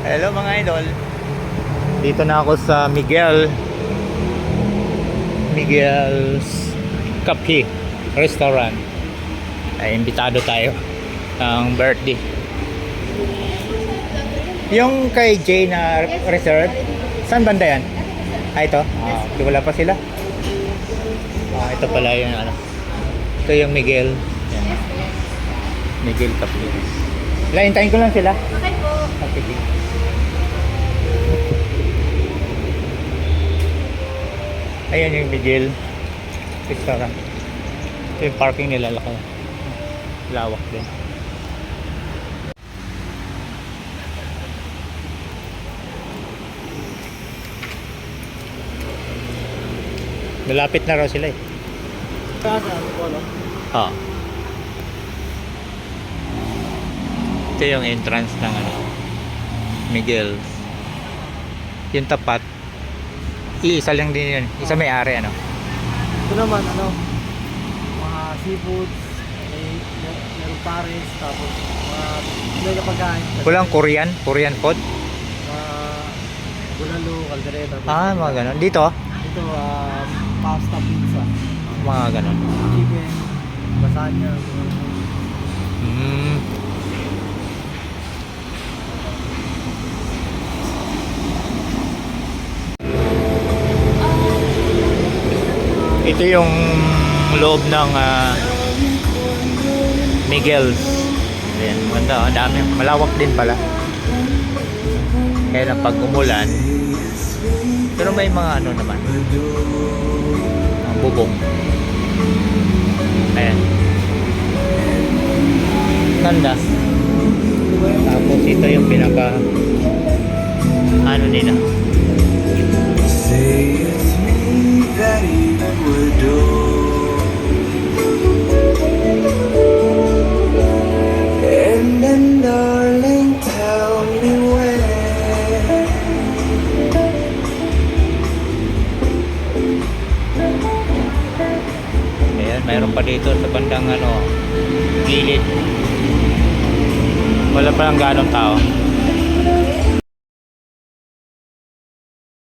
Hello mga idol. Dito na ako sa Miguel's Cafe Restaurant. Ay, imbitado tayo ng birthday. Yung kay Jay na reserve, saan banda yan? Ito? Okay, wala pa sila. Ito pala yung ano. Ito yung Miguel. Yan. Miguel Cafe. Hintayin ko lang sila. Okay po. Okay. Ayan yung Miguel Restaurant. Ito yung parking nila, laki. Lawak din. Malapit na raw sila eh. Ito yung entrance ng ano, Miguel's. Yung tapat, iisa lang din yun. Isa may-ari ano. Ito naman mga seafoods, meron pares, tapos mga may na pagkain. Walang Korean food. Bulalo, kaldereta. Mga ganon. Dito, Ito, pasta, pizza, mga ganon. chicken, lasagna. Ito yung loob ng Miguel's. Ayan, maganda. Ang dami. Malawak din pala. Kaya lang pag umulan, pero may mga ano naman, mga bubong. Ayan. Ganda. Tapos ito yung pinaka ano nila. Say it's me that you adore, and then darling tell me when. Ayan, mayroon pa dito sa bandang ano, gilid. Wala pa lang ganong tao.